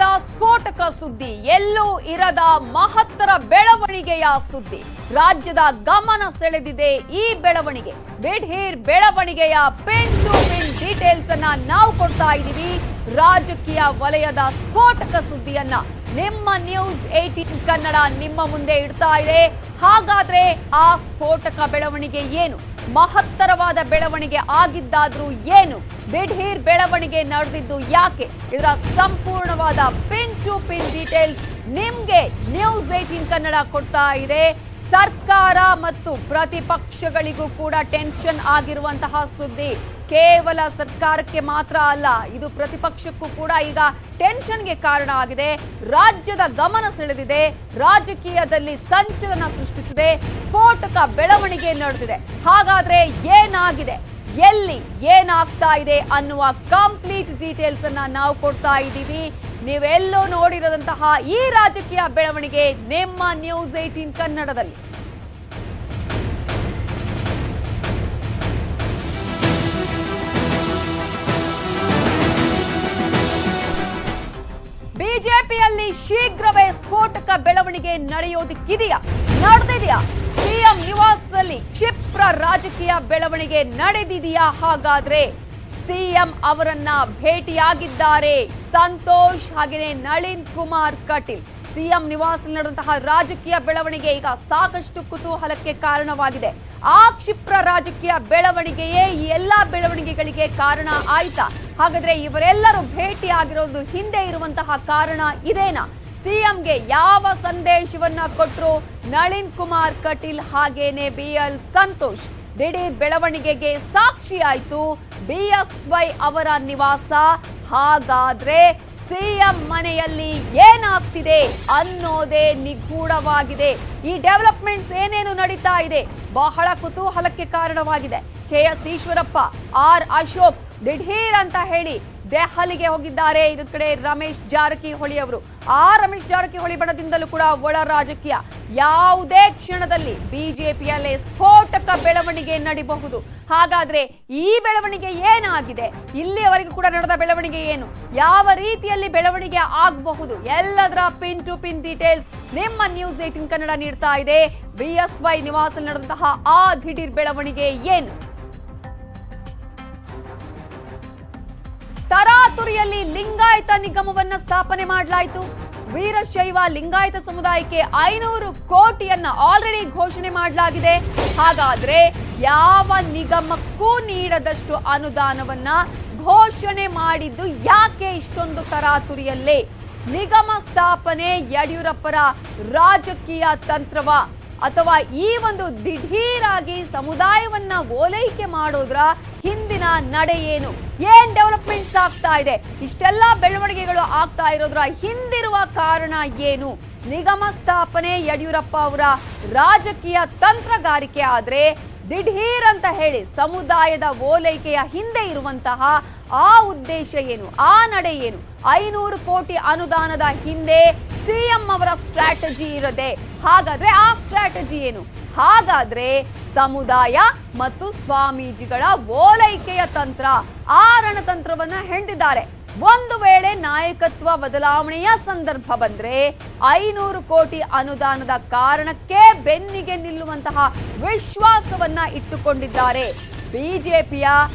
ರಾಜ್ಯದ ಸ್ಫೋಟಕ ಸುದ್ದಿ, ಎಲ್ಲೂ ಇರದ ಮಹತ್ತರ ಬೆಳವಣಿಗೆಯ ಸುದ್ದಿ. ರಾಜ್ಯದ ಗಮನ ಸೆಳೆದಿದೆ ಈ ಬೆಳವಣಿಗೆ. ದಿಢೀರ್ ಬೆಳವಣಿಗೆಯ ಪಿನ್ ಟು ಪಿನ್ ಡೀಟೇಲ್ಸ್ ಅನ್ನ ನಾವು ಕೊಡ್ತಾ ಇದ್ದೀವಿ. ರಾಜಕೀಯ ವಲಯದ ಸ್ಫೋಟಕ ಸುದ್ದಿಯನ್ನ ನಿಮ್ಮ ನ್ಯೂಸ್ 18 ಕನ್ನಡ ನಿಮ್ಮ ಮುಂದೆ ಇಡ್ತಾ ಇದೆ. ಹಾಗಾದ್ರೆ ಆ ಸ್ಫೋಟಕ ಬೆಳವಣಿಗೆ ಏನು? ಮಹತ್ತರವಾದ ಬೆಳವಣಿಗೆ ಆಗಿದ್ದಾದ್ರೂ ಏನು? ದಿಢೀರ್ ಬೆಳವಣಿಗೆ ನಡೆದಿದ್ದು ಯಾಕೆ? ಇದರ ಸಂಪೂರ್ಣವಾದ ಪಿನ್ ಟು ಪಿನ್ ಡೀಟೇಲ್ಸ್ ನಿಮ್ಗೆ ನ್ಯೂಸ್ 18 ಕನ್ನಡ ಕೊಡ್ತಾ ಇದೆ. ಸರ್ಕಾರ ಮತ್ತು ಪ್ರತಿಪಕ್ಷಗಳಿಗೂ ಕೂಡ ಟೆನ್ಷನ್ ಆಗಿರುವಂತಹ ಸುದ್ದಿ. ಕೇವಲ ಸರ್ಕಾರಕ್ಕೆ ಮಾತ್ರ ಅಲ್ಲ, ಇದು ಪ್ರತಿಪಕ್ಷಕ್ಕೂ ಕೂಡ ಈಗ ಟೆನ್ಷನ್ಗೆ ಕಾರಣ ಆಗಿದೆ. ರಾಜ್ಯದ ಗಮನ ಸೆಳೆದಿದೆ, ರಾಜಕೀಯದಲ್ಲಿ ಸಂಚಲನ ಸೃಷ್ಟಿಸಿದೆ, ಸ್ಫೋಟಕ ಬೆಳವಣಿಗೆ ನಡೆದಿದೆ. ಹಾಗಾದ್ರೆ ಏನಾಗಿದೆ, ಎಲ್ಲಿ ಏನಾಗ್ತಾ ಇದೆ ಅನ್ನುವ ಕಂಪ್ಲೀಟ್ ಡೀಟೇಲ್ಸ್ ಅನ್ನ ನಾವು ಕೊಡ್ತಾ ಇದ್ದೀವಿ. ನೀವೆಲ್ಲೋ ನೋಡಿರದಂತಹ ಈ ರಾಜಕೀಯ ಬೆಳವಣಿಗೆ ನಿಮ್ಮ ನ್ಯೂಸ್ 18 ಕನ್ನಡದಲ್ಲಿ. ಬಿಜೆಪಿಯಲ್ಲಿ ಶೀಘ್ರವೇ ಸ್ಫೋಟಕ ಬೆಳವಣಿಗೆ ನಡೆಯೋದಕ್ಕಿದೆಯಾ, ನಡೆದಿದೆಯಾ? ಸಿಎಂ ನಿವಾಸದಲ್ಲಿ ಕ್ಷಿಪ್ರ ರಾಜಕೀಯ ಬೆಳವಣಿಗೆ ನಡೆದಿದೆಯಾ? ಹಾಗಾದ್ರೆ ಸಿಎಂ ಅವರನ್ನ ಭೇಟಿಯಾಗಿದ್ದಾರೆ ಸಂತೋಷ್ ಹಾಗೆಯೇ ನಳಿನ್ ಕುಮಾರ್ ಕಟೀಲ್. ಸಿಎಂ ನಿವಾಸದಲ್ಲಿ ನಡೆದಂತಹ ರಾಜಕೀಯ ಬೆಳವಣಿಗೆ ಈಗ ಸಾಕಷ್ಟು ಕುತೂಹಲಕ್ಕೆ ಕಾರಣವಾಗಿದೆ. ಆ ಕ್ಷಿಪ್ರ ರಾಜಕೀಯ ಬೆಳವಣಿಗೆಯೇ ಈ ಎಲ್ಲಾ ಬೆಳವಣಿಗೆಗಳಿಗೆ ಕಾರಣ ಆಯ್ತಾ? ಹಾಗಾದ್ರೆ ಇವರೆಲ್ಲರೂ ಭೇಟಿ ಆಗಿರೋದು ಹಿಂದೆ ಇರುವಂತಹ ಕಾರಣ ಇದೇನಾ? ಸಿಎಂಗೆ ಯಾವ ಸಂದೇಶವನ್ನ ಕೊಟ್ಟರು ನಳಿನ್ ಕುಮಾರ್ ಕಟೀಲ್ ಹಾಗೇನೆ BL ಸಂತೋಷ್? ದಿಢೀರ್ ಬೆಳವಣಿಗೆಗೆ ಸಾಕ್ಷಿಯಾಯಿತು BSY ಅವರ ನಿವಾಸ. ಹಾಗಾದ್ರೆ ಸಿಎಂ ಮನೆಯಲ್ಲಿ ಏನಾಗ್ತಿದೆ ಅನ್ನೋದೇ ನಿಗೂಢವಾಗಿದೆ. ಈ ಡೆವಲಪ್ಮೆಂಟ್ಸ್ ಏನೇನು ನಡೀತಾ ಇದೆ ಬಹಳ ಕುತೂಹಲಕ್ಕೆ ಕಾರಣವಾಗಿದೆ. KS ಈಶ್ವರಪ್ಪ, R ಅಶೋಕ್ ದಿಢೀರ್ ಅಂತ ಹೇಳಿ ದೆಹಲಿಗೆ ಹೋಗಿದ್ದಾರೆ. ಇನ್ನೊಂದು ಕಡೆ ರಮೇಶ್ ಜಾರಕಿಹೊಳಿ ಅವರು. ಆ ರಮೇಶ್ ಜಾರಕಿಹೊಳಿ ಬಣದಿಂದಲೂ ಕೂಡ ಒಳ ರಾಜಕೀಯ. ಯಾವುದೇ ಕ್ಷಣದಲ್ಲಿ ಬಿಜೆಪಿಯಲ್ಲೇ ಸ್ಫೋಟಕ ಬೆಳವಣಿಗೆ ನಡೀಬಹುದು. ಹಾಗಾದ್ರೆ ಈ ಬೆಳವಣಿಗೆ ಏನಾಗಿದೆ? ಇಲ್ಲಿಯವರೆಗೂ ಕೂಡ ನಡೆದ ಬೆಳವಣಿಗೆ ಏನು? ಯಾವ ರೀತಿಯಲ್ಲಿ ಬೆಳವಣಿಗೆ ಆಗಬಹುದು? ಎಲ್ಲದರ ಪಿನ್ ಟು ಪಿನ್ ಡೀಟೇಲ್ಸ್ ನಿಮ್ಮ ನ್ಯೂಸ್ 18 ಕನ್ನಡ ನೀಡ್ತಾ ಇದೆ. BSY ನಿವಾಸದಲ್ಲಿ ನಡೆದಂತಹ ಆ ದಿಢೀರ್ ಬೆಳವಣಿಗೆ ಏನು? ತರಾತುರಿಯಲ್ಲಿ ಲಿಂಗಾಯತ ನಿಗಮವನ್ನ ಸ್ಥಾಪನೆ ಮಾಡಲಾಯಿತು. ವೀರಶೈವ ಲಿಂಗಾಯತ ಸಮುದಾಯಕ್ಕೆ 500 ಕೋಟಿಯನ್ನ ಆಲ್ರೆಡಿ ಘೋಷಣೆ ಮಾಡಲಾಗಿದೆ. ಹಾಗಾದ್ರೆ ಯಾವ ನಿಗಮಕ್ಕೂ ನೀಡದಷ್ಟು ಅನುದಾನವನ್ನ ಘೋಷಣೆ ಮಾಡಿದ್ದು ಯಾಕೆ ಇಷ್ಟೊಂದು ತರಾತುರಿಯಲ್ಲೇ? ನಿಗಮ ಸ್ಥಾಪನೆ ಯಡಿಯೂರಪ್ಪರ ರಾಜಕೀಯ ತಂತ್ರವ ಅಥವಾ ಈ ಒಂದು ದಿಢೀರಾಗಿ ಸಮುದಾಯವನ್ನ ಓಲೈಕೆ ಮಾಡೋದ್ರ ಹಿಂದಿನ ನಡೆ ಏನು? ಏನ್ ಡೆವಲಪ್ಮೆಂಟ್ಸ್ ಆಗ್ತಾ ಇದೆ? ಇಷ್ಟೆಲ್ಲ ಬೆಳವಣಿಗೆಗಳು ಆಗ್ತಾ ಇರೋದ್ರ ಹಿಂದಿರುವ ಕಾರಣ ಏನು? ನಿಗಮ ಸ್ಥಾಪನೆ ಯಡಿಯೂರಪ್ಪ ಅವರ ರಾಜಕೀಯ ತಂತ್ರಗಾರಿಕೆ ಆದ್ರೆ ದಿಢೀರ್ ಅಂತ ಹೇಳಿ ಸಮುದಾಯದ ಓಲೈಕೆಯ ಹಿಂದೆ ಇರುವಂತಹ ಆ ಉದ್ದೇಶ ಏನು? ಆ ನಡೆ ಏನು? 500 ಕೋಟಿ ಅನುದಾನದ ಹಿಂದೆ ಸಿಎಂ ಅವರ ಸ್ಟ್ರಾಟಜಿ ಇರದೆ. ಹಾಗಾದ್ರೆ ಆ ಸ್ಟ್ರಾಟಜಿ ಏನು? ಹಾಗಾದ್ರೆ ಸಮುದಾಯ ಮತ್ತು ಸ್ವಾಮೀಜಿಗಳ ಓಲೈಕೆಯ ತಂತ್ರ, ಆ ರಣತಂತ್ರವನ್ನ ಹೆಣೆದಿದ್ದಾರೆ. ಒಂದು ವೇಳೆ ನಾಯಕತ್ವ ಬದಲಾವಣೆಯ ಸಂದರ್ಭ ಬಂದ್ರೆ 500 ಕೋಟಿ ಅನುದಾನದ ಕಾರಣಕ್ಕೆ ಬೆನ್ನಿಗೆ ನಿಲ್ಲುವಂತಹ ವಿಶ್ವಾಸವನ್ನ ಇಟ್ಟುಕೊಂಡಿದ್ದಾರೆ. ಬಿಜೆಪಿಯ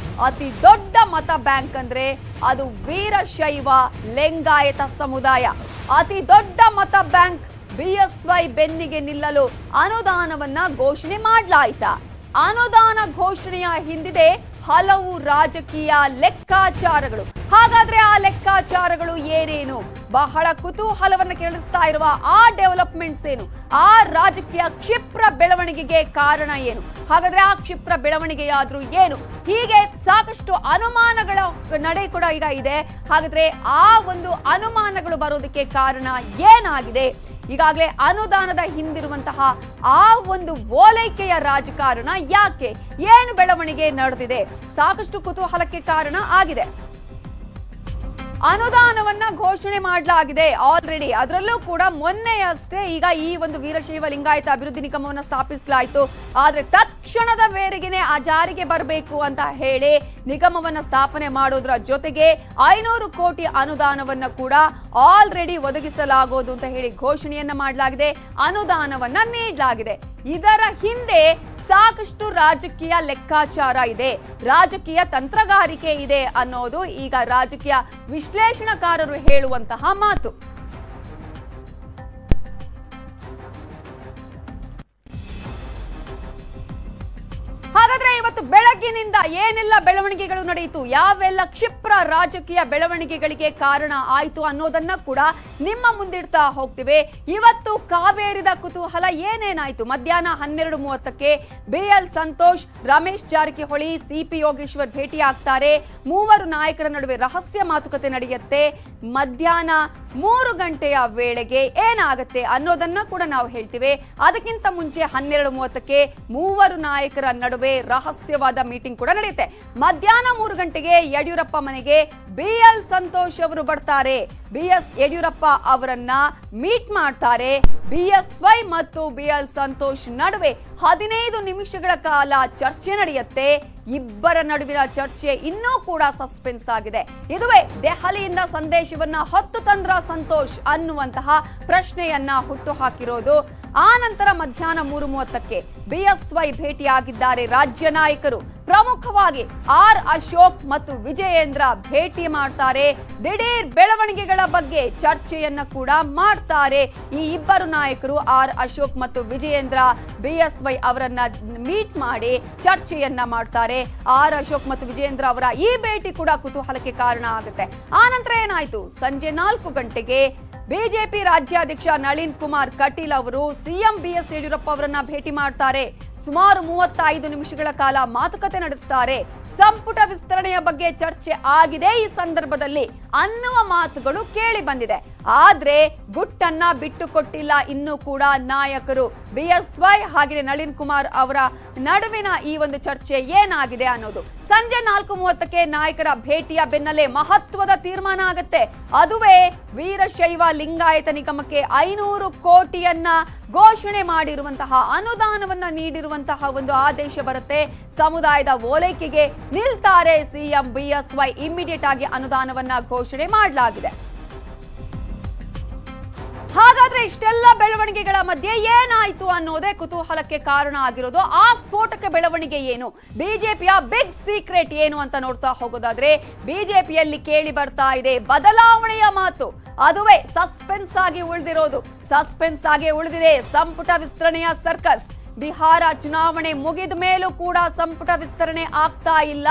ಅತಿ ದೊಡ್ಡ ಮತ ಬ್ಯಾಂಕ್ ಅಂದ್ರೆ ಅದು ವೀರಶೈವ ಲಿಂಗಾಯತ ಸಮುದಾಯ. ಅತಿ ದೊಡ್ಡ ಮತ ಬ್ಯಾಂಕ್ BSY ಬೆನ್ನಿಗೆ ನಿಲ್ಲಲು ಅನುದಾನವನ್ನ ಘೋಷಣೆ ಮಾಡಲಾಯಿತಾ? ಅನುದಾನ ಘೋಷಣೆಯ ಹಿಂದಿದೆ ಹಲವು ರಾಜಕೀಯ ಲೆಕ್ಕಾಚಾರಗಳು. ಹಾಗಾದ್ರೆ ಆ ಲೆಕ್ಕಾಚಾರಗಳು ಏನೇನು? ಬಹಳ ಕುತೂಹಲವನ್ನು ಕೆರಳಿಸ್ತಾ ಇರುವ ಆ ಡೆವಲಪ್ಮೆಂಟ್ಸ್ ಏನು? ಆ ರಾಜಕೀಯ ಕ್ಷಿಪ್ರ ಬೆಳವಣಿಗೆಗೆ ಕಾರಣ ಏನು? ಹಾಗಾದ್ರೆ ಆ ಕ್ಷಿಪ್ರ ಬೆಳವಣಿಗೆಯಾದ್ರೂ ಏನು? ಹೀಗೆ ಸಾಕಷ್ಟು ಅನುಮಾನಗಳ ನಡೆ ಕೂಡ ಈಗ ಇದೆ. ಹಾಗಾದ್ರೆ ಆ ಒಂದು ಅನುಮಾನಗಳು ಬರೋದಕ್ಕೆ ಕಾರಣ ಏನಾಗಿದೆ? ಈಗಾಗಲೇ ಅನುದಾನದ ಹಿಂದಿರುವಂತಹ ಆ ಒಂದು ಓಲೈಕೆಯ ರಾಜಕಾರಣ ಯಾಕೆ? ಏನು ಬೆಳವಣಿಗೆ ನಡೆದಿದೆ? ಸಾಕಷ್ಟು ಕುತೂಹಲಕ್ಕೆ ಕಾರಣ ಆಗಿದೆ. ಅನುದಾನವನ್ನ ಘೋಷಣೆ ಮಾಡಲಾಗಿದೆ ಆಲ್ರೆಡಿ. ಅದರಲ್ಲೂ ಕೂಡ ಮೊನ್ನೆಯಷ್ಟೇ ಈಗ ಈ ಒಂದು ವೀರಶೈವ ಲಿಂಗಾಯತ ಅಭಿವೃದ್ಧಿ ನಿಗಮವನ್ನು ಸ್ಥಾಪಿಸಲಾಯಿತು. ಆದ್ರೆ ತತ್ಕ್ಷಣದ ಮೇರೆಗೆನೆ ಆ ಜಾರಿಗೆ ಬರಬೇಕು ಅಂತ ಹೇಳಿ ನಿಗಮವನ್ನ ಸ್ಥಾಪನೆ ಮಾಡೋದ್ರ ಜೊತೆಗೆ 500 ಕೋಟಿ ಅನುದಾನವನ್ನ ಕೂಡ ಆಲ್ರೆಡಿ ಒದಗಿಸಲಾಗುವುದು ಅಂತ ಹೇಳಿ ಘೋಷಣೆಯನ್ನ ಮಾಡಲಾಗಿದೆ, ಅನುದಾನವನ್ನ ನೀಡಲಾಗಿದೆ. ಇದರ ಹಿಂದೆ ಸಾಕಷ್ಟು ರಾಜಕೀಯ ಲೆಕ್ಕಾಚಾರ ಇದೆ, ರಾಜಕೀಯ ತಂತ್ರಗಾರಿಕೆ ಇದೆ ಅನ್ನೋದು ಈಗ ರಾಜಕೀಯ ವಿಶ್ಲೇಷಣಕಾರರು ಹೇಳುವಂತಹ ಮಾತು. ಹಾಗಾದ್ರೆ ಇವತ್ತು ಬೆಳಗ್ಗಿನಿಂದ ಏನೆಲ್ಲ ಬೆಳವಣಿಗೆಗಳು ನಡೆಯಿತು, ಯಾವೆಲ್ಲ ಕ್ಷಿಪ್ರ ರಾಜಕೀಯ ಬೆಳವಣಿಗೆಗಳಿಗೆ ಕಾರಣ ಆಯಿತು ಅನ್ನೋದನ್ನ ಕೂಡ ನಿಮ್ಮ ಮುಂದಿಡ್ತಾ ಹೋಗ್ತಿವೆ. ಇವತ್ತು ಕಾವೇರಿದ ಕುತೂಹಲ ಏನೇನಾಯ್ತು? ಮಧ್ಯಾಹ್ನ 12:30ಕ್ಕೆ BL ಸಂತೋಷ್, ರಮೇಶ್ ಜಾರಕಿಹೊಳಿ, CP ಯೋಗೇಶ್ವರ್ ಭೇಟಿ ಆಗ್ತಾರೆ. ಮೂವರು ನಾಯಕರ ನಡುವೆ ರಹಸ್ಯ ಮಾತುಕತೆ ನಡೆಯುತ್ತೆ. ಮಧ್ಯಾಹ್ನ 3 ಗಂಟೆಯ ವೇಳೆಗೆ ಏನಾಗುತ್ತೆ ಅನ್ನೋದನ್ನ ಕೂಡ ನಾವು ಹೇಳ್ತೀವಿ. ಅದಕ್ಕಿಂತ ಮುಂಚೆ 12:30ಕ್ಕೆ ಮೂವರು ನಾಯಕರ ನಡುವೆ ರಹಸ್ಯವಾದ ಮೀಟಿಂಗ್ ಕೂಡ ನಡೆಯುತ್ತೆ. ಮಧ್ಯಾಹ್ನ 3 ಗಂಟೆಗೆ ಯಡಿಯೂರಪ್ಪ ಮನೆಗೆ BL ಸಂತೋಷ್ ಅವರು ಬರ್ತಾರೆ. BS ಯಡಿಯೂರಪ್ಪ ಅವರನ್ನ ಮೀಟ್ ಮಾಡ್ತಾರೆ. BSY ಮತ್ತು BL ಸಂತೋಷ್ ನಡುವೆ 15 ನಿಮಿಷಗಳ ಕಾಲ ಚರ್ಚೆ ನಡೆಯುತ್ತೆ. ಇಬ್ಬರ ನಡುವಿನ ಚರ್ಚೆ ಇನ್ನೂ ಕೂಡ ಸಸ್ಪೆನ್ಸ್ ಆಗಿದೆ. ಇದುವೇ ದೆಹಲಿಯಿಂದ ಸಂದೇಶವನ್ನ ಹೊತ್ತು ತಂದ್ರ ಸಂತೋಷ್ ಅನ್ನುವಂತಹ ಪ್ರಶ್ನೆಯನ್ನ ಹುಟ್ಟು ಹಾಕಿರೋದು. ಆ ನಂತರ ಮಧ್ಯಾಹ್ನ 3:30ಕ್ಕೆ BSY ಭೇಟಿಯಾಗಿದ್ದಾರೆ ರಾಜ್ಯ ನಾಯಕರು. ಪ್ರಮುಖವಾಗಿ R ಅಶೋಕ್ ಮತ್ತು ವಿಜಯೇಂದ್ರ ಭೇಟಿ ಮಾಡ್ತಾರೆ. ದಿಢೀರ್ ಬೆಳವಣಿಗೆಗಳ ಬಗ್ಗೆ ಚರ್ಚೆಯನ್ನ ಕೂಡ ಮಾಡ್ತಾರೆ. ಈ ಇಬ್ಬರು ನಾಯಕರು R ಅಶೋಕ್ ಮತ್ತು ವಿಜಯೇಂದ್ರ BSY ಅವರನ್ನ ಮೀಟ್ ಮಾಡಿ ಚರ್ಚೆಯನ್ನ ಮಾಡ್ತಾರೆ. R ಅಶೋಕ್ ಮತ್ತು ವಿಜಯೇಂದ್ರ ಅವರ ಈ ಭೇಟಿ ಕೂಡ ಕುತೂಹಲಕ್ಕೆ ಕಾರಣ ಆಗುತ್ತೆ. ಆ ನಂತರ ಏನಾಯ್ತು? ಸಂಜೆ 4 ಗಂಟೆಗೆ ಬಿಜೆಪಿ ರಾಜ್ಯಾಧ್ಯಕ್ಷ ನಳಿನ್ ಕುಮಾರ್ ಕಟೀಲ್ ಅವರು CM BS ಯಡಿಯೂರಪ್ಪ ಅವರನ್ನ ಭೇಟಿ ಮಾಡ್ತಾರೆ. ಸುಮಾರು 35 ನಿಮಿಷಗಳ ಕಾಲ ಮಾತುಕತೆ ನಡೆಸುತ್ತಾರೆ. ಸಂಪುಟ ವಿಸ್ತರಣೆಯ ಬಗ್ಗೆ ಚರ್ಚೆ ಆಗಿದೆ ಈ ಸಂದರ್ಭದಲ್ಲಿ ಅನ್ನುವ ಮಾತುಗಳು ಕೇಳಿ ಬಂದಿದೆ. ಆದ್ರೆ ಗುಟ್ಟನ್ನ ಬಿಟ್ಟು ಕೊಟ್ಟಿಲ್ಲ ಇನ್ನೂ ಕೂಡ ನಾಯಕರು. BSY ಹಾಗೆ ನಳಿನ್ ಕುಮಾರ್ ಅವರ ನಡುವಿನ ಈ ಒಂದು ಚರ್ಚೆ ಏನಾಗಿದೆ ಅನ್ನೋದು. ಸಂಜೆ 4:30ಕ್ಕೆ ನಾಯಕರ ಭೇಟಿಯ ಬೆನ್ನಲ್ಲೇ ಮಹತ್ವದ ತೀರ್ಮಾನ ಆಗುತ್ತೆ. ಅದುವೇ ವೀರಶೈವ ಲಿಂಗಾಯತ ನಿಗಮಕ್ಕೆ 500 ಕೋಟಿಯನ್ನ ಘೋಷಣೆ ಮಾಡಿರುವಂತಹ, ಅನುದಾನವನ್ನ ನೀಡಿರುವಂತಹ ಒಂದು ಆದೇಶ ಬರುತ್ತೆ. ಸಮುದಾಯದ ಓಲೈಕೆಗೆ ನಿಲ್ತಾರೆ CM BSY. ಇಮಿಡಿಯೇಟ್ ಆಗಿ ಅನುದಾನವನ್ನ ಘೋಷಣೆ ಮಾಡಲಾಗಿದೆ. ಹಾಗಾದ್ರೆ ಇಷ್ಟೆಲ್ಲ ಬೆಳವಣಿಗೆಗಳ ಮಧ್ಯೆ ಏನಾಯ್ತು ಅನ್ನೋದೇ ಕುತೂಹಲಕ್ಕೆ ಕಾರಣ ಆಗಿರೋದು. ಆ ಸ್ಫೋಟಕ ಬೆಳವಣಿಗೆ ಏನು, ಬಿಜೆಪಿಯ ಬಿಗ್ ಸೀಕ್ರೆಟ್ ಏನು ಅಂತ ನೋಡ್ತಾ ಹೋಗೋದಾದ್ರೆ ಬಿಜೆಪಿಯಲ್ಲಿ ಕೇಳಿ ಬರ್ತಾ ಇದೆ ಬದಲಾವಣೆಯ ಮಾತು. ಅದುವೇ ಸಸ್ಪೆನ್ಸ್ ಆಗಿ ಉಳಿದಿರೋದು. ಸಸ್ಪೆನ್ಸ್ ಆಗಿ ಉಳಿದಿದೆ ಸಂಪುಟ ವಿಸ್ತರಣೆಯ ಸರ್ಕಸ್. ಬಿಹಾರ ಚುನಾವಣೆ ಮುಗಿದ ಮೇಲೂ ಕೂಡ ಸಂಪುಟ ವಿಸ್ತರಣೆ ಆಗ್ತಾ ಇಲ್ಲ.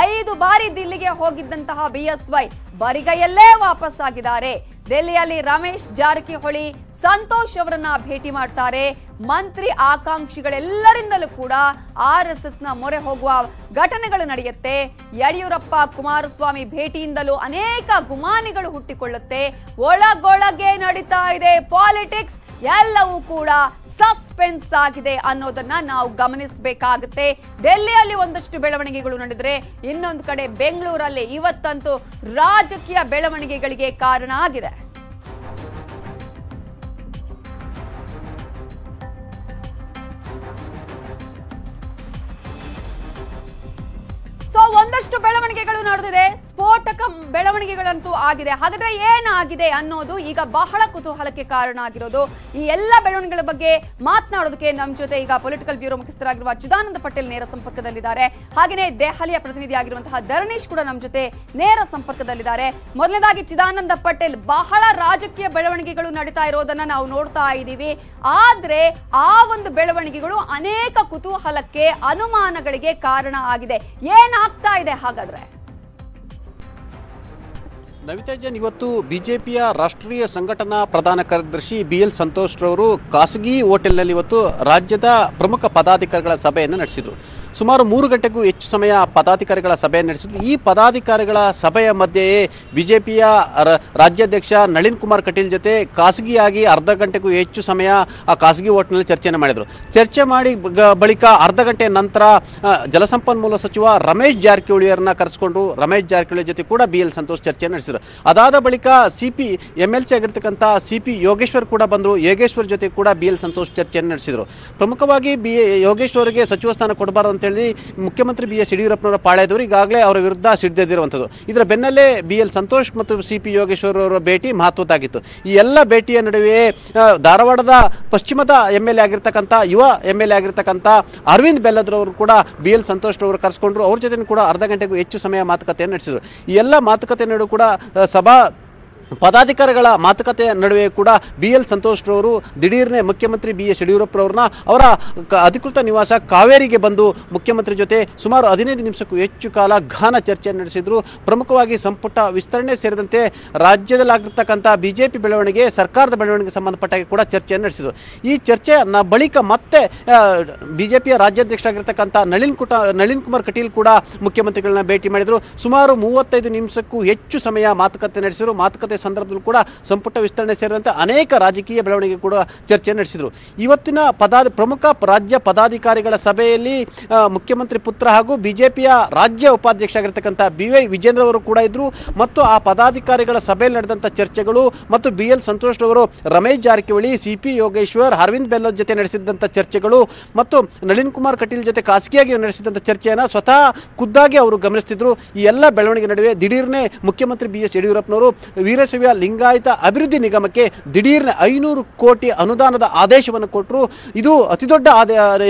5 ಬಾರಿ ದಿಲ್ಲಿಗೆ ಹೋಗಿದ್ದಂತಹ BSY ಬರಿಗೈಯಲ್ಲೇ ವಾಪಸ್ ಆಗಿದ್ದಾರೆ. ದೆಹಲಿಯಲ್ಲಿ ರಮೇಶ್ ಜಾರಕಿಹೊಳಿ, ಸಂತೋಷ್ ಅವರನ್ನ ಭೇಟಿ ಮಾಡ್ತಾರೆ. ಮಂತ್ರಿ ಆಕಾಂಕ್ಷಿಗಳೆಲ್ಲರಿಂದಲೂ ಕೂಡ RSSನ ಮೊರೆ ಹೋಗುವ ಘಟನೆಗಳು ನಡೆಯುತ್ತೆ. ಯಡಿಯೂರಪ್ಪ ಕುಮಾರಸ್ವಾಮಿ ಭೇಟಿಯಿಂದಲೂ ಅನೇಕ ಗುಮಾನಿಗಳು ಹುಟ್ಟಿಕೊಳ್ಳುತ್ತೆ. ಒಳಗೊಳಗೆ ನಡೀತಾ ಇದೆ ಪಾಲಿಟಿಕ್ಸ್. ಎಲ್ಲವೂ ಕೂಡ ಸಸ್ಪೆನ್ಸ್ ಆಗಿದೆ ಅನ್ನೋದನ್ನ ನಾವು ಗಮನಿಸಬೇಕಾಗುತ್ತೆ. ದೆಹಲಿಯಲ್ಲಿ ಒಂದಷ್ಟು ಬೆಳವಣಿಗೆಗಳು ನಡೆದರೆ ಇನ್ನೊಂದು ಕಡೆ ಬೆಂಗಳೂರಲ್ಲಿ ಇವತ್ತಂತೂ ರಾಜಕೀಯ ಬೆಳವಣಿಗೆಗಳಿಗೆ ಕಾರಣ ಆಗಿದೆ. ಒಂದಷ್ಟು ಬೆಳವಣಿಗೆಗಳು ನಡೆದಿದೆ, ಸ್ಫೋಟಕ ಬೆಳವಣಿಗೆಗಳಂತೂ ಆಗಿದೆ. ಹಾಗಾದ್ರೆ ಏನಾಗಿದೆ ಅನ್ನೋದು ಈಗ ಬಹಳ ಕುತೂಹಲಕ್ಕೆ ಕಾರಣ ಆಗಿರೋದು. ಈ ಎಲ್ಲ ಬೆಳವಣಿಗೆಗಳ ಬಗ್ಗೆ ಮಾತನಾಡೋದಕ್ಕೆ ನಮ್ಮ ಜೊತೆ ಈಗ ಪೊಲಿಟಿಕಲ್ ಬ್ಯೂರೋ ಮುಖ್ಯಸ್ಥರಾಗಿರುವ ಚಿದಾನಂದ ಪಟೇಲ್ ನೇರ ಸಂಪರ್ಕದಲ್ಲಿದ್ದಾರೆ. ಹಾಗೆಯೇ ದೆಹಲಿಯ ಪ್ರತಿನಿಧಿ ಆಗಿರುವಂತಹ ಧರಣೇಶ್ ಕೂಡ ನಮ್ಮ ಜೊತೆ ನೇರ ಸಂಪರ್ಕದಲ್ಲಿದ್ದಾರೆ. ಮೊದಲನೇದಾಗಿ ಚಿದಾನಂದ ಪಟೇಲ್, ಬಹಳ ರಾಜಕೀಯ ಬೆಳವಣಿಗೆಗಳು ನಡೀತಾ ಇರೋದನ್ನ ನಾವು ನೋಡ್ತಾ ಇದ್ದೀವಿ. ಆದ್ರೆ ಆ ಒಂದು ಬೆಳವಣಿಗೆಗಳು ಅನೇಕ ಕುತೂಹಲಕ್ಕೆ, ಅನುಮಾನಗಳಿಗೆ ಕಾರಣ ಆಗಿದೆ. ಏನಾಗ್ತಾ ಇದೆ ಹಾಗಾದ್ರೆ? ನವಿತಾ ಜೈನ್, ಇವತ್ತು ಬಿಜೆಪಿಯ ರಾಷ್ಟ್ರೀಯ ಸಂಘಟನಾ ಪ್ರಧಾನ ಕಾರ್ಯದರ್ಶಿ BL ಸಂತೋಷ್ ರವರು ಖಾಸಗಿ ಹೋಟೆಲ್ನಲ್ಲಿ ಇವತ್ತು ರಾಜ್ಯದ ಪ್ರಮುಖ ಪದಾಧಿಕಾರಿಗಳ ಸಭೆಯನ್ನು ನಡೆಸಿದರು. ಸುಮಾರು 3 ಗಂಟೆಗೂ ಹೆಚ್ಚು ಸಮಯ ಪದಾಧಿಕಾರಿಗಳ ಸಭೆ ನಡೆಸಿದ್ರು. ಈ ಪದಾಧಿಕಾರಿಗಳ ಸಭೆಯ ಮಧ್ಯೆಯೇ ಬಿಜೆಪಿಯ ರಾಜ್ಯಾಧ್ಯಕ್ಷ ನಳಿನ್ ಕುಮಾರ್ ಕಟೀಲ್ ಜೊತೆ ಖಾಸಗಿಯಾಗಿ ಅರ್ಧ ಗಂಟೆಗೂ ಹೆಚ್ಚು ಸಮಯ ಆ ಖಾಸಗಿ ಹೋಟ್ನಲ್ಲಿ ಚರ್ಚೆಯನ್ನು ಮಾಡಿದರು. ಚರ್ಚೆ ಮಾಡಿ ಬಳಿಕ ಅರ್ಧ ಗಂಟೆ ನಂತರ ಜಲಸಂಪನ್ಮೂಲ ಸಚಿವ ರಮೇಶ್ ಜಾರಕಿಹೊಳಿಯರನ್ನ ಕರೆಸಿಕೊಂಡು ರಮೇಶ್ ಜಾರಕಿಹೊಳಿ ಜೊತೆ ಕೂಡ BL ಸಂತೋಷ್ ಚರ್ಚೆ ನಡೆಸಿದರು. ಅದಾದ ಬಳಿಕ MLC ಆಗಿರ್ತಕ್ಕಂಥ CP ಯೋಗೇಶ್ವರ್ ಕೂಡ ಬಂದರು. ಯೋಗೇಶ್ವರ್ ಜೊತೆ ಕೂಡ BL ಸಂತೋಷ್ ಚರ್ಚೆಯನ್ನು ನಡೆಸಿದರು. ಪ್ರಮುಖವಾಗಿ ಯೋಗೇಶ್ವರ್ಗೆ ಸಚಿವ ಸ್ಥಾನ ಕೊಡಬಾರದು ಅಂತ ಹೇಳಿ ಮುಖ್ಯಮಂತ್ರಿ BS ಯಡಿಯೂರಪ್ಪನವರ ಪಾಳೆಯದವರು ಈಗಾಗಲೇ ಅವರ ವಿರುದ್ಧ ಸಿಡಿದೆದ್ದಿರುವಂಥದ್ದು. ಇದರ ಬೆನ್ನಲ್ಲೇ BL ಸಂತೋಷ್ ಮತ್ತು CP ಯೋಗೇಶ್ವರ್ ಅವರ ಭೇಟಿ ಮಹತ್ವದ್ದಾಗಿತ್ತು. ಈ ಎಲ್ಲ ಭೇಟಿಯ ನಡುವೆ ಧಾರವಾಡದ ಪಶ್ಚಿಮದ MLA ಆಗಿರ್ತಕ್ಕಂಥ ಯುವ MLA ಆಗಿರ್ತಕ್ಕಂಥ ಅರವಿಂದ್ ಬೆಲ್ಲದ್ರವರು ಕೂಡ BL ಸಂತೋಷ್ ಅವರು ಕರೆಸಿಕೊಂಡ್ರು. ಅವ್ರ ಜೊತೆ ಕೂಡ ಅರ್ಧ ಗಂಟೆಗೂ ಹೆಚ್ಚು ಸಮಯ ಮಾತುಕತೆಯನ್ನು ನಡೆಸಿದರು. ಈ ಎಲ್ಲ ಮಾತುಕತೆ ನಡುವೆ ಕೂಡ ಪದಾಧಿಕಾರಿಗಳ ಮಾತುಕತೆಯ ನಡುವೆ ಕೂಡ BL ಸಂತೋಷ್ ರವರು ದಿಢೀರ್ನೆ ಮುಖ್ಯಮಂತ್ರಿ BS ಯಡಿಯೂರಪ್ಪರವ್ರನ್ನ ಅವರ ಅಧಿಕೃತ ನಿವಾಸ ಕಾವೇರಿಗೆ ಬಂದು ಮುಖ್ಯಮಂತ್ರಿ ಜೊತೆ ಸುಮಾರು 15 ನಿಮಿಷಕ್ಕೂ ಹೆಚ್ಚು ಕಾಲ ಘನ ಚರ್ಚೆಯನ್ನು ನಡೆಸಿದ್ರು. ಪ್ರಮುಖವಾಗಿ ಸಂಪುಟ ವಿಸ್ತರಣೆ ಸೇರಿದಂತೆ ರಾಜ್ಯದಲ್ಲಾಗಿರ್ತಕ್ಕಂಥ ಬಿಜೆಪಿ ಬೆಳವಣಿಗೆ, ಸರ್ಕಾರದ ಬೆಳವಣಿಗೆ ಸಂಬಂಧಪಟ್ಟ ಕೂಡ ಚರ್ಚೆಯನ್ನು ನಡೆಸಿದ್ರು. ಈ ಚರ್ಚೆಯ ಬಳಿಕ ಮತ್ತೆ ಬಿಜೆಪಿಯ ರಾಜ್ಯಾಧ್ಯಕ್ಷರಾಗಿರ್ತಕ್ಕಂಥ ನಳಿನ್ ಕುಮಾರ್ ಕಟೀಲ್ ಕೂಡ ಮುಖ್ಯಮಂತ್ರಿಗಳನ್ನ ಭೇಟಿ ಮಾಡಿದ್ರು. ಸುಮಾರು 35 ನಿಮಿಷಕ್ಕೂ ಹೆಚ್ಚು ಸಮಯ ಮಾತುಕತೆ ನಡೆಸಿದ್ರು. ಮಾತುಕತೆ ಸಂದರ್ಭದಲ್ಲೂ ಕೂಡ ಸಂಪುಟ ವಿಸ್ತರಣೆ ಸೇರಿದಂತೆ ಅನೇಕ ರಾಜಕೀಯ ಬೆಳವಣಿಗೆ ಕೂಡ ಚರ್ಚೆ ನಡೆಸಿದರು. ಇವತ್ತಿನ ಪ್ರಮುಖ ರಾಜ್ಯ ಪದಾಧಿಕಾರಿಗಳ ಸಭೆಯಲ್ಲಿ ಮುಖ್ಯಮಂತ್ರಿ ಪುತ್ರ ಹಾಗೂ ಬಿಜೆಪಿಯ ರಾಜ್ಯ ಉಪಾಧ್ಯಕ್ಷ ಆಗಿರ್ತಕ್ಕಂಥ BY ವಿಜೇಂದ್ರ ಅವರು ಕೂಡ ಇದ್ರು. ಮತ್ತು ಆ ಪದಾಧಿಕಾರಿಗಳ ಸಭೆಯಲ್ಲಿ ನಡೆದಂಥ ಚರ್ಚೆಗಳು ಮತ್ತು BL ಸಂತೋಷ್ ಅವರು ರಮೇಶ್ ಜಾರಕಿಹೊಳಿ, CP ಯೋಗೇಶ್ವರ್, ಅರವಿಂದ್ ಬೆಲ್ಲದ್ ಜೊತೆ ನಡೆಸಿದಂಥ ಚರ್ಚೆಗಳು ಮತ್ತು ನಳಿನ್ ಕುಮಾರ್ ಕಟೀಲ್ ಜೊತೆ ಖಾಸಗಿಯಾಗಿ ನಡೆಸಿದಂಥ ಚರ್ಚೆಯನ್ನು ಸ್ವತಃ ಖುದ್ದಾಗಿ ಅವರು ಗಮನಿಸುತ್ತಿದ್ರು. ಈ ಎಲ್ಲ ಬೆಳವಣಿಗೆ ನಡುವೆ ದಿಢೀರ್ನೆ ಮುಖ್ಯಮಂತ್ರಿ BS ಯಡಿಯೂರಪ್ಪನವರು ವೀರಶೈವ ಲಿಂಗಾಯತ ಅಭಿವೃದ್ಧಿ ನಿಗಮಕ್ಕೆ ದಿಢೀರ್ನ 500 ಕೋಟಿ ಅನುದಾನದ ಆದೇಶವನ್ನು ಕೊಟ್ಟರು. ಇದು ಅತಿದೊಡ್ಡ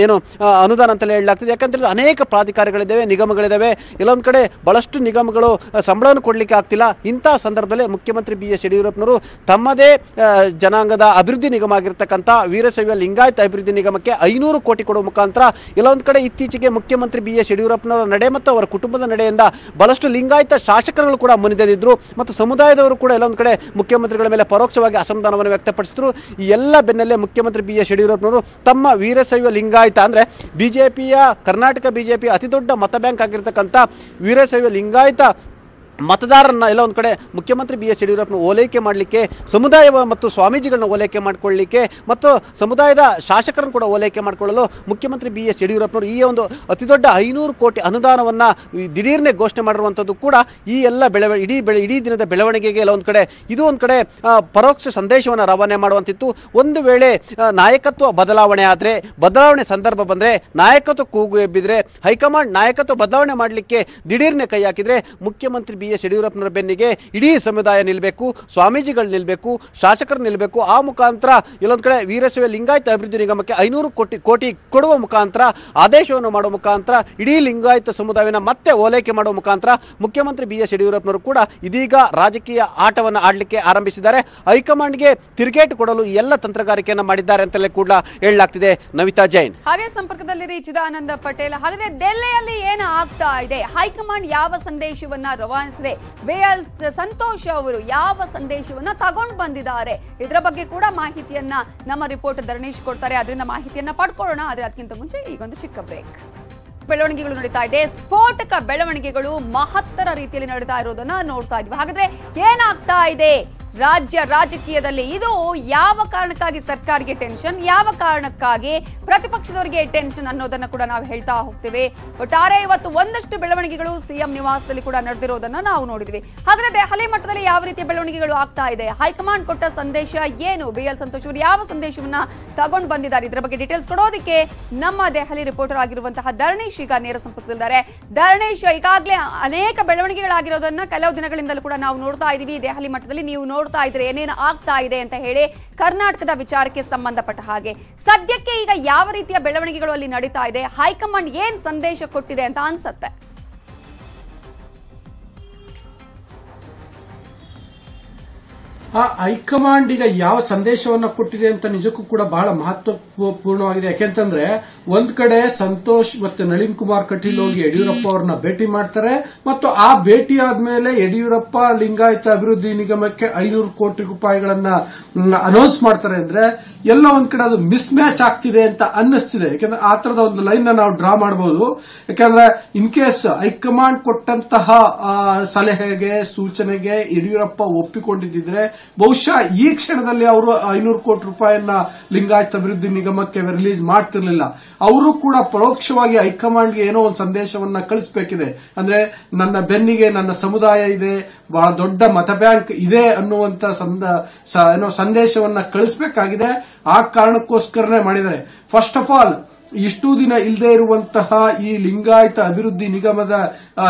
ಅನುದಾನ ಅಂತಲೇ ಹೇಳಲಾಗ್ತದೆ. ಯಾಕಂದ್ರೆ ಅನೇಕ ಪ್ರಾಧಿಕಾರಗಳಿದ್ದಾವೆ, ನಿಗಮಗಳಿದ್ದಾವೆ. ಎಲ್ಲೊಂದು ಕಡೆ ಬಹಳಷ್ಟು ನಿಗಮಗಳು ಸಂಬಳವನ್ನು ಕೊಡಲಿಕ್ಕೆ ಆಗ್ತಿಲ್ಲ. ಇಂತಹ ಸಂದರ್ಭದಲ್ಲಿ ಮುಖ್ಯಮಂತ್ರಿ BS ಯಡಿಯೂರಪ್ಪನವರು ತಮ್ಮದೇ ಜನಾಂಗದ ಅಭಿವೃದ್ಧಿ ನಿಗಮ ಆಗಿರ್ತಕ್ಕಂಥ ವೀರಶೈವ ಲಿಂಗಾಯತ ಅಭಿವೃದ್ಧಿ ನಿಗಮಕ್ಕೆ 500 ಕೋಟಿ ಕೊಡುವ ಮುಖಾಂತರ ಎಲ್ಲೊಂದು ಕಡೆ ಇತ್ತೀಚೆಗೆ ಮುಖ್ಯಮಂತ್ರಿ BS ಯಡಿಯೂರಪ್ಪನವರ ನಡೆ ಮತ್ತು ಅವರ ಕುಟುಂಬದ ನಡೆಯಿಂದ ಬಹಳಷ್ಟು ಲಿಂಗಾಯತ ಶಾಸಕರುಗಳು ಕೂಡ ಮುನಿದೆದ್ದಿದ್ರು ಮತ್ತು ಸಮುದಾಯದವರು ಕೂಡ ಎಲ್ಲೊಂದು ಕಡೆ ಮುಖ್ಯಮಂತ್ರಿಗಳ ಮೇಲೆ ಪರೋಕ್ಷವಾಗಿ ಅಸಮಾಧಾನವನ್ನು ವ್ಯಕ್ತಪಡಿಸಿದ್ರು. ಈ ಎಲ್ಲ ಬೆನ್ನಲ್ಲೇ ಮುಖ್ಯಮಂತ್ರಿ BS ಯಡಿಯೂರಪ್ಪನವರು ತಮ್ಮ ವೀರಶೈವ ಲಿಂಗಾಯತ ಅಂದ್ರೆ ಕರ್ನಾಟಕ ಬಿಜೆಪಿ ಅತಿ ದೊಡ್ಡ ಮತ ಬ್ಯಾಂಕ್ ಆಗಿರ್ತಕ್ಕಂಥ ವೀರಶೈವ ಲಿಂಗಾಯತ ಮತದಾರರನ್ನ ಎಲ್ಲ ಒಂದು ಕಡೆ ಮುಖ್ಯಮಂತ್ರಿ BS ಯಡಿಯೂರಪ್ಪನ ಓಲೈಕೆ ಮಾಡಲಿಕ್ಕೆ, ಸಮುದಾಯ ಮತ್ತು ಸ್ವಾಮೀಜಿಗಳನ್ನ ಓಲೈಕೆ ಮಾಡಿಕೊಳ್ಳಲಿಕ್ಕೆ ಮತ್ತು ಸಮುದಾಯದ ಶಾಸಕರನ್ನು ಕೂಡ ಓಲೈಕೆ ಮಾಡಿಕೊಳ್ಳಲು ಮುಖ್ಯಮಂತ್ರಿ BS ಯಡಿಯೂರಪ್ಪನವರು ಈ ಒಂದು ಅತಿದೊಡ್ಡ 500 ಕೋಟಿ ಅನುದಾನವನ್ನ ದಿಢೀರ್ನೆ ಘೋಷಣೆ ಮಾಡಿರುವಂಥದ್ದು ಕೂಡ ಈ ಎಲ್ಲ ಇಡೀ ದಿನದ ಬೆಳವಣಿಗೆಗೆ ಎಲ್ಲ ಒಂದು ಕಡೆ ಇದು ಒಂದು ಕಡೆ ಪರೋಕ್ಷ ಸಂದೇಶವನ್ನು ರವಾನೆ ಮಾಡುವಂತಿತ್ತು. ಒಂದು ವೇಳೆ ನಾಯಕತ್ವ ಬದಲಾವಣೆ ಸಂದರ್ಭ ಬಂದ್ರೆ, ನಾಯಕತ್ವ ಕೂಗು ಎಬ್ಬಿದ್ರೆ, ಹೈಕಮಾಂಡ್ ನಾಯಕತ್ವ ಬದಲಾವಣೆ ಮಾಡಲಿಕ್ಕೆ ದಿಢೀರ್ನೆ ಕೈ ಹಾಕಿದ್ರೆ ಮುಖ್ಯಮಂತ್ರಿ BS ಯಡಿಯೂರಪ್ಪನವರ ಬೆನ್ನಿಗೆ ಇಡೀ ಸಮುದಾಯ ನಿಲ್ಲಬೇಕು, ಸ್ವಾಮೀಜಿಗಳು ನಿಲ್ಲಬೇಕು, ಶಾಸಕರು ನಿಲ್ಲಬೇಕು. ಆ ಮುಖಾಂತರ ಎಲ್ಲೊಂದು ಕಡೆ ವೀರಶೈವ ಲಿಂಗಾಯತ ಅಭಿವೃದ್ಧಿ ನಿಗಮಕ್ಕೆ 500 ಕೋಟಿ ಕೊಡುವ ಮುಖಾಂತರ, ಆದೇಶವನ್ನು ಮಾಡುವ ಮುಖಾಂತರ, ಇಡೀ ಲಿಂಗಾಯತ ಸಮುದಾಯನ ಮತ್ತೆ ಓಲೈಕೆ ಮಾಡುವ ಮುಖಾಂತರ ಮುಖ್ಯಮಂತ್ರಿ BS ಯಡಿಯೂರಪ್ಪನವರು ಕೂಡ ಇದೀಗ ರಾಜಕೀಯ ಆಟವನ್ನು ಆಡಲಿಕ್ಕೆ ಆರಂಭಿಸಿದ್ದಾರೆ. ಹೈಕಮಾಂಡ್ಗೆ ತಿರುಗೇಟು ಕೊಡಲು ಎಲ್ಲ ತಂತ್ರಗಾರಿಕೆಯನ್ನು ಮಾಡಿದ್ದಾರೆ ಅಂತಲೇ ಕೂಡ ಹೇಳಲಾಗ್ತಿದೆ. ನವಿತಾ ಜೈನ್ ಹಾಗೆ ಸಂಪರ್ಕದಲ್ಲಿ ಚಿದಾನಂದ ಪಟೇಲ್. ಹಾಗಾದ್ರೆ ದೆಹಲಿಯಲ್ಲಿ ಏನು ಆಗ್ತಾ ಇದೆ? ಹೈಕಮಾಂಡ್ ಯಾವ ಸಂದೇಶವನ್ನ ರವಾನಿಸಿದೆ? BL ಸಂತೋಷ್ ಅವರು ಯಾವ ಸಂದೇಶವನ್ನ ತಗೊಂಡು ಬಂದಿದ್ದಾರೆ? ಇದರ ಬಗ್ಗೆ ಕೂಡ ಮಾಹಿತಿಯನ್ನ ನಮ್ಮ ರಿಪೋರ್ಟರ್ ಧರಣೇಶ್ ಕೊಡ್ತಾರೆ. ಅದರಿಂದ ಮಾಹಿತಿಯನ್ನ ಪಡ್ಕೊಳ್ಳೋಣ. ಆದ್ರೆ ಅದಕ್ಕಿಂತ ಮುಂಚೆ ಈಗೊಂದು ಚಿಕ್ಕ ಬ್ರೇಕ್. ಬೆಳವಣಿಗೆಗಳು ನಡೀತಾ ಇದೆ. ಸ್ಫೋಟಕ ಬೆಳವಣಿಗೆಗಳು ಮಹತ್ತರ ರೀತಿಯಲ್ಲಿ ನಡೀತಾ ಇರೋದನ್ನ ನೋಡ್ತಾ ಇದ್ವಿ. ಹಾಗಾದ್ರೆ ಏನಾಗ್ತಾ ಇದೆ ರಾಜ್ಯ ರಾಜಕೀಯದಲ್ಲಿ? ಇದು ಯಾವ ಕಾರಣಕ್ಕಾಗಿ ಸರ್ಕಾರಕ್ಕೆ ಟೆನ್ಷನ್, ಯಾವ ಕಾರಣಕ್ಕಾಗಿ ಪ್ರತಿಪಕ್ಷದವರಿಗೆ ಟೆನ್ಷನ್ ಅನ್ನೋದನ್ನ ಕೂಡ ನಾವು ಹೇಳ್ತಾ ಹೋಗ್ತೀವಿ. ಒಟ್ಟಾರೆ ಇವತ್ತು ಒಂದಷ್ಟು ಬೆಳವಣಿಗೆಗಳು CM ನಿವಾಸದಲ್ಲಿ ಕೂಡ ನಡೆದಿರೋದನ್ನ ನಾವು ನೋಡಿದ್ವಿ. ಹಾಗಾದ್ರೆ ದೆಹಲಿ ಮಟ್ಟದಲ್ಲಿ ಯಾವ ರೀತಿಯ ಬೆಳವಣಿಗೆಗಳು ಆಗ್ತಾ ಇದೆ? ಹೈಕಮಾಂಡ್ ಕೊಟ್ಟ ಸಂದೇಶ ಏನು? BL ಸಂತೋಷ್ ಅವರು ಯಾವ ಸಂದೇಶವನ್ನ ತಗೊಂಡು ಬಂದಿದ್ದಾರೆ? ಇದರ ಬಗ್ಗೆ ಡೀಟೇಲ್ಸ್ ಕೊಡೋದಕ್ಕೆ ನಮ್ಮ ದೆಹಲಿ ರಿಪೋರ್ಟರ್ ಆಗಿರುವಂತಹ ಧರಣೇಶ್ ಈಗ ನೇರ ಸಂಪರ್ಕದಲ್ಲಿದ್ದಾರೆ. ಧರಣೇಶ್, ಈಗಾಗಲೇ ಅನೇಕ ಬೆಳವಣಿಗೆಗಳಾಗಿರೋದನ್ನ ಕೆಲವು ದಿನಗಳಿಂದಲೂ ಕೂಡ ನಾವು ನೋಡ್ತಾ ಇದೀವಿ. ದೆಹಲಿ ಮಟ್ಟದಲ್ಲಿ ನೀವು ನೋಡ್ತಾ ಇದ್ರೆ ಏನೇನು ಆಗ್ತಾ ಇದೆ ಅಂತ ಹೇಳಿ ಕರ್ನಾಟಕದ ವಿಚಾರಕ್ಕೆ ಸಂಬಂಧಪಟ್ಟ ಹಾಗೆ ಸದ್ಯಕ್ಕೆ ಈಗ ಯಾವ ರೀತಿಯ ಬೆಳವಣಿಗೆಗಳು ಅಲ್ಲಿ ನಡೀತಾ ಇದೆ? ಹೈಕಮಾಂಡ್ ಏನ್ ಸಂದೇಶ ಕೊಟ್ಟಿದೆ ಅಂತ ಅನ್ಸುತ್ತೆ? ಆ ಹೈಕಮಾಂಡ್ ಈಗ ಯಾವ ಸಂದೇಶವನ್ನ ಕೊಟ್ಟಿದೆ ಅಂತ ನಿಜಕ್ಕೂ ಕೂಡ ಬಹಳ ಮಹತ್ವಪೂರ್ಣವಾಗಿದೆ. ಯಾಕೆಂತಂದ್ರೆ ಒಂದ್ ಕಡೆ ಸಂತೋಷ್ ಮತ್ತೆ ನಳಿನ್ ಕುಮಾರ್ ಕಟೀಲ್ ಹೋಗಿ ಯಡಿಯೂರಪ್ಪ ಅವರನ್ನ ಭೇಟಿ ಮಾಡ್ತಾರೆ ಮತ್ತು ಆ ಭೇಟಿ ಆದ್ಮೇಲೆ ಯಡಿಯೂರಪ್ಪ ಲಿಂಗಾಯತ ಅಭಿವೃದ್ಧಿ ನಿಗಮಕ್ಕೆ 500 ಕೋಟಿ ರೂಪಾಯಿಗಳನ್ನ ಅನೌನ್ಸ್ ಮಾಡ್ತಾರೆ ಅಂದ್ರೆ ಎಲ್ಲ ಒಂದ್ ಕಡೆ ಅದು ಮಿಸ್ ಮ್ಯಾಚ್ ಆಗ್ತಿದೆ ಅಂತ ಅನ್ನಿಸ್ತಿದೆ. ಯಾಕಂದ್ರೆ ಆ ತರದ ಒಂದು ಲೈನ್ ನಾವು ಡ್ರಾ ಮಾಡಬಹುದು. ಯಾಕಂದ್ರೆ ಇನ್ ಕೇಸ್ ಹೈಕಮಾಂಡ್ ಕೊಟ್ಟಂತಹ ಸಲಹೆಗೆ ಸೂಚನೆಗೆ ಯಡಿಯೂರಪ್ಪ ಒಪ್ಪಿಕೊಂಡಿದ್ದಿದ್ರೆ ಬಹುಶಃ ಈ ಕ್ಷಣದಲ್ಲಿ ಅವರು 500 ಕೋಟಿ ರೂಪಾಯಿಯನ್ನ ಲಿಂಗಾಯತ ಅಭಿವೃದ್ಧಿ ನಿಗಮಕ್ಕೆ ರಿಲೀಸ್ ಮಾಡ್ತಿರ್ಲಿಲ್ಲ. ಅವರು ಕೂಡ ಪರೋಕ್ಷವಾಗಿ ಹೈಕಮಾಂಡ್ಗೆ ಏನೋ ಒಂದು ಸಂದೇಶವನ್ನ ಕಳಿಸಬೇಕಿದೆ. ಅಂದ್ರೆ ನನ್ನ ಬೆನ್ನಿಗೆ ನನ್ನ ಸಮುದಾಯ ಇದೆ, ಬಹಳ ದೊಡ್ಡ ಮತ ಬ್ಯಾಂಕ್ ಇದೆ ಅನ್ನುವಂತ ಸಂದೇಶವನ್ನ ಕಳಿಸಬೇಕಾಗಿದೆ. ಆ ಕಾರಣಕ್ಕೋಸ್ಕರನೇ ಮಾಡಿದ್ದಾರೆ. ಫಸ್ಟ್ ಆಫ್ ಆಲ್ ಇಷ್ಟು ದಿನ ಇಲ್ಲದೆ ಇರುವಂತಹ ಈ ಲಿಂಗಾಯತ ಅಭಿವೃದ್ಧಿ ನಿಗಮದ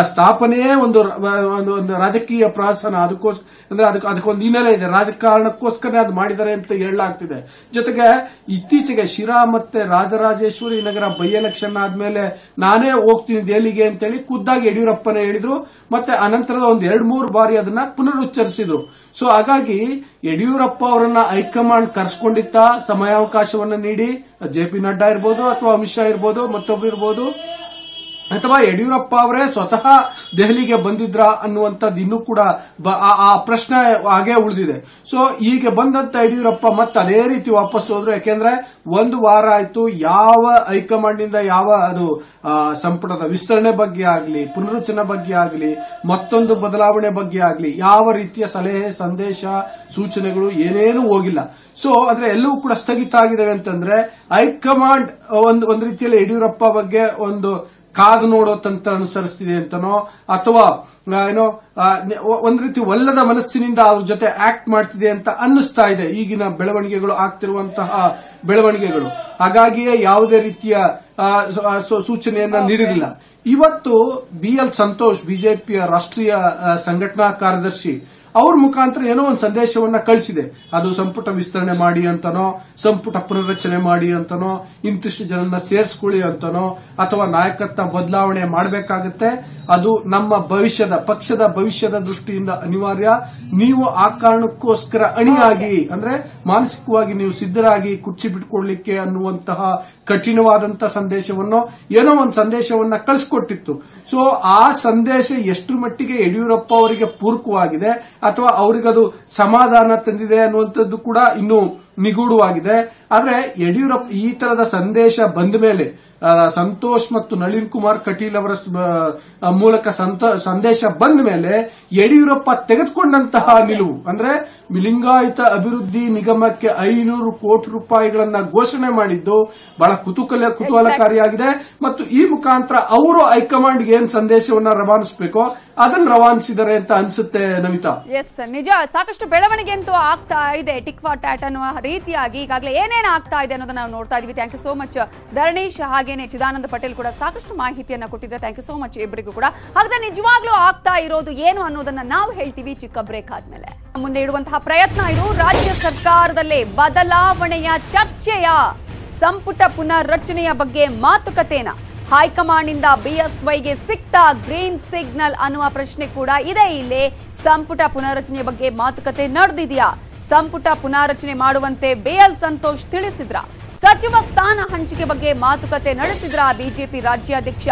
ಸ್ಥಾಪನೆಯೇ ಒಂದು ರಾಜಕೀಯ ಪ್ರಹಸನ. ಅದಕ್ಕೊಂದು ಹಿನ್ನೆಲೆ ಇದೆ. ರಾಜಕಾರಣಕ್ಕೋಸ್ಕರ ಅದು ಮಾಡಿದ್ದಾರೆ ಅಂತ ಹೇಳಲಾಗ್ತಿದೆ. ಜೊತೆಗೆ ಇತ್ತೀಚೆಗೆ ಶಿರಾ ಮತ್ತೆ ರಾಜರಾಜೇಶ್ವರಿ ನಗರ ಬೈ ಎಲೆಕ್ಷನ್ ಆದ್ಮೇಲೆ ನಾನೇ ಹೋಗ್ತೀನಿ ದೆಹಲಿಗೆ ಅಂತೇಳಿ ಖುದ್ದಾಗಿ ಯಡಿಯೂರಪ್ಪನೇ ಹೇಳಿದ್ರು. ಮತ್ತೆ ಅನಂತರದ ಒಂದು 2-3 ಬಾರಿ ಅದನ್ನ ಪುನರುಚ್ಚರಿಸಿದ್ರು. ಸೊ ಹಾಗಾಗಿ ಯಡಿಯೂರಪ್ಪ ಅವರನ್ನ ಹೈಕಮಾಂಡ್ ಕರ್ಸ್ಕೊಂಡಿತ್ತ, ಸಮಯಾವಕಾಶವನ್ನ ನೀಡಿ JP ನಡ್ಡಾ ಇರ್ಬೋದು ಅಥವಾ ಅಮಿತ್ ಶಾ ಇರ್ಬೋದು, ಮತ್ತೊಬ್ರು ಇರ್ಬೋದು, ಅಥವಾ ಯಡಿಯೂರಪ್ಪ ಅವರೇ ಸ್ವತಃ ದೆಹಲಿಗೆ ಬಂದಿದ್ರ ಅನ್ನುವಂಥದ್ದು ಇನ್ನೂ ಕೂಡ ಆ ಪ್ರಶ್ನೆ ಹಾಗೆ ಉಳಿದಿದೆ. ಸೊ ಈಗ ಬಂದಂತ ಯಡಿಯೂರಪ್ಪ ಮತ್ತೆ ಅದೇ ರೀತಿ ವಾಪಸ್ ಹೋದ್ರು. ಯಾಕೆಂದ್ರೆ 1 ವಾರ ಆಯ್ತು, ಯಾವ ಹೈಕಮಾಂಡ್ ನಿಂದ ಯಾವ ಅದು ಸಂಪುಟದ ವಿಸ್ತರಣೆ ಬಗ್ಗೆ ಆಗಲಿ, ಪುನರುಚ್ಚನೆ ಬಗ್ಗೆ ಆಗಲಿ, ಮತ್ತೊಂದು ಬದಲಾವಣೆ ಬಗ್ಗೆ ಆಗಲಿ ಯಾವ ರೀತಿಯ ಸಲಹೆ, ಸಂದೇಶ, ಸೂಚನೆಗಳು ಏನೇನೂ ಹೋಗಿಲ್ಲ. ಸೊ ಆದ್ರೆ ಎಲ್ಲವೂ ಕೂಡ ಸ್ಥಗಿತ ಆಗಿದಾವೆ ಅಂತಂದ್ರೆ ಹೈಕಮಾಂಡ್ ಒಂದು ರೀತಿಯಲ್ಲಿ ಯಡಿಯೂರಪ್ಪ ಬಗ್ಗೆ ಒಂದು ಕಾದು ನೋಡೋ ತಂತ್ರ ಅನುಸರಿಸ್ತಿದೆ ಅಂತನೋ ಅಥವಾ ಏನೋ ಒಂದ್ ರೀತಿ ಒಲ್ಲದ ಮನಸ್ಸಿನಿಂದ ಅವ್ರ ಜೊತೆ ಆಕ್ಟ್ ಮಾಡ್ತಿದೆ ಅಂತ ಅನ್ನಿಸ್ತಾ ಇದೆ ಈಗಿನ ಬೆಳವಣಿಗೆಗಳು, ಆಗ್ತಿರುವಂತಹ ಬೆಳವಣಿಗೆಗಳು. ಹಾಗಾಗಿಯೇ ಯಾವುದೇ ರೀತಿಯ ಸೂಚನೆಯನ್ನ ನೀಡಿರಲಿಲ್ಲ. ಇವತ್ತು BL ಸಂತೋಷ್, ಬಿಜೆಪಿಯ ರಾಷ್ಟ್ರೀಯ ಸಂಘಟನಾ ಕಾರ್ಯದರ್ಶಿ, ಅವ್ರ ಮುಖಾಂತರ ಏನೋ ಒಂದು ಸಂದೇಶವನ್ನ ಕಳಿಸಿದೆ. ಅದು ಸಂಪುಟ ವಿಸ್ತರಣೆ ಮಾಡಿ ಅಂತನೋ, ಸಂಪುಟ ಪುನರ್ರಚನೆ ಮಾಡಿ ಅಂತನೋ, ಇಂತಿಷ್ಟು ಜನನ್ನ ಸೇರಿಸ್ಕೊಳ್ಳಿ ಅಂತನೋ, ಅಥವಾ ನಾಯಕತ್ವ ಬದಲಾವಣೆ ಮಾಡಬೇಕಾಗುತ್ತೆ, ಅದು ನಮ್ಮ ಪಕ್ಷದ ಭವಿಷ್ಯದ ದೃಷ್ಟಿಯಿಂದ ಅನಿವಾರ್ಯ. ನೀವು ಆ ಕಾರಣಕ್ಕೋಸ್ಕರ ಅಣಿಯಾಗಿ, ಅಂದ್ರೆ ಮಾನಸಿಕವಾಗಿ ನೀವು ಸಿದ್ಧರಾಗಿ ಕುರ್ಚಿ ಬಿಟ್ಕೊಡ್ಲಿಕ್ಕೆ ಅನ್ನುವಂತಹ ಕಠಿಣವಾದಂತಹ ಸಂದೇಶವನ್ನು ಏನೋ ಒಂದು ಸಂದೇಶವನ್ನ ಕಳಿಸ್ಕೊಟ್ಟಿತ್ತು. ಸೊ ಆ ಸಂದೇಶ ಎಷ್ಟರ ಮಟ್ಟಿಗೆ ಯಡಿಯೂರಪ್ಪ ಅವರಿಗೆ ಪೂರಕವಾಗಿದೆ ಅಥವಾ ಅವರಿಗದು ಸಮಾಧಾನ ತಂದಿದೆ ಅನ್ನುವಂಥದ್ದು ಕೂಡ ಇನ್ನೂ ನಿಗೂಢವಾಗಿದೆ. ಆದ್ರೆ ಯಡಿಯೂರಪ್ಪ ಈ ತರದ ಸಂದೇಶ ಬಂದ ಮೇಲೆ ಸಂತೋಷ್ ಮತ್ತು ನಳಿನ್ ಕುಮಾರ್ ಕಟೀಲ್ ಅವರ ಮೂಲಕ ಸಂದೇಶ ಬಂದ ಮೇಲೆ ಯಡಿಯೂರಪ್ಪ ತೆಗೆದುಕೊಂಡಂತಹ ನಿಲುವು ಅಂದ್ರೆ ಲಿಂಗಾಯತ ಅಭಿವೃದ್ಧಿ ನಿಗಮಕ್ಕೆ 500 ಕೋಟಿ ರೂಪಾಯಿಗಳನ್ನ ಘೋಷಣೆ ಮಾಡಿದ್ದು ಬಹಳ ಕುತೂಹಲಕಾರಿಯಾಗಿದೆ. ಮತ್ತು ಈ ಮುಖಾಂತರ ಅವರು ಹೈಕಮಾಂಡ್ಗೆ ಏನ್ ಸಂದೇಶವನ್ನ ರವಾನಿಸಬೇಕೋ ಅದನ್ನ ರವಾನಿಸಿದ್ದಾರೆ ಅಂತ ಅನ್ಸುತ್ತೆ ನಮಿತಾ. ಎಸ್, ನಿಜ. ಸಾಕಷ್ಟು ಬೆಳವಣಿಗೆ ಅಂತೂ ಆಗ್ತಾ ಇದೆ. ಟಿಕ್ ಫಾರ್ ಟ್ಯಾಟ್ ಅನ್ನುವ ರೀತಿಯಾಗಿ ಈಗಾಗಲೇ ಏನೇನು ಆಗ್ತಾ ಇದೆ ಅನ್ನೋದನ್ನ ನಾವು ನೋಡ್ತಾ ಇದೀವಿ. Thank you so much Dharanish, ಹಾಗೇನೆ ಚಿದಾನಂದ ಪಟೇಲ್ ಕೂಡ ಸಾಕಷ್ಟು ಮಾಹಿತಿಯನ್ನ ಕೊಟ್ಟಿದ್ದಾರೆ. ಥ್ಯಾಂಕ್ ಯು ಸೋ ಮಚ್ ಇಬ್ಬರಿಗೂ ಕೂಡ. ಹಾಗಾದ್ರೆ ನಿಜವಾಗ್ಲೂ ಆಗ್ತಾ ಇರೋದು ಏನು ಅನ್ನೋದನ್ನ ನಾವು ಹೇಳ್ತೀವಿ ಚಿಕ್ಕ ಬ್ರೇಕ್ ಆದ್ಮೇಲೆ. ಮುಂದೆ ಇಡುವಂತಹ ಪ್ರಯತ್ನ ಇದು. ರಾಜ್ಯ ಸರ್ಕಾರದಲ್ಲೇ ಬದಲಾವಣೆಯ ಚರ್ಚೆಯ, ಸಂಪುಟ ಪುನರ್ರಚನೆಯ ಬಗ್ಗೆ ಮಾತುಕತೆನ ಹೈಕಮಾಂಡ್ ಇಂದ BSYಗೆ ಸಿಕ್ತಾ ಗ್ರೀನ್ ಸಿಗ್ನಲ್ ಅನ್ನುವ ಪ್ರಶ್ನೆ ಕೂಡ ಇದೆ. ಇಲ್ಲಿ ಸಂಪುಟ ಪುನರ್ರಚನೆ ಬಗ್ಗೆ ಮಾತುಕತೆ ನಡೆದಿದೆಯಾ? ಸಂಪುಟ ಪುನರ್ರಚನೆ ಮಾಡುವಂತೆ BL ಸಂತೋಷ್ ತಿಳಿಸಿದ್ರ? ಸಚಿವ ಸ್ಥಾನ ಹಂಚಿಕೆ ಬಗ್ಗೆ ಮಾತುಕತೆ ನಡೆಸಿದ್ರ ಬಿಜೆಪಿ ರಾಜ್ಯಾಧ್ಯಕ್ಷ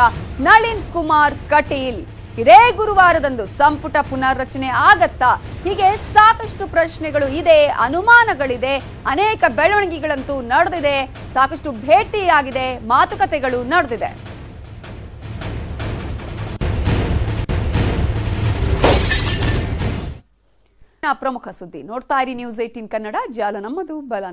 ನಳಿನ್ ಕುಮಾರ್ ಕಟೀಲ್? ಇದೇ ಗುರುವಾರದಂದು ಸಂಪುಟ ಪುನರ್ರಚನೆ ಆಗತ್ತಾ? ಹೀಗೆ ಸಾಕಷ್ಟು ಪ್ರಶ್ನೆಗಳು ಇದೆ, ಅನುಮಾನಗಳಿದೆ, ಅನೇಕ ಬೆಳವಣಿಗೆಗಳಂತೂ ನಡೆದಿದೆ, ಸಾಕಷ್ಟು ಭೇಟಿಯಾಗಿದೆ, ಮಾತುಕತೆಗಳು ನಡೆದಿದೆ. ಪ್ರಮುಖ ಸುದ್ದಿ ನೋಡ್ತಾ ಇರಿ ನ್ಯೂಸ್ 18 ಕನ್ನಡ, ಜಾಲ ನಮ್ಮದು, ಬಲ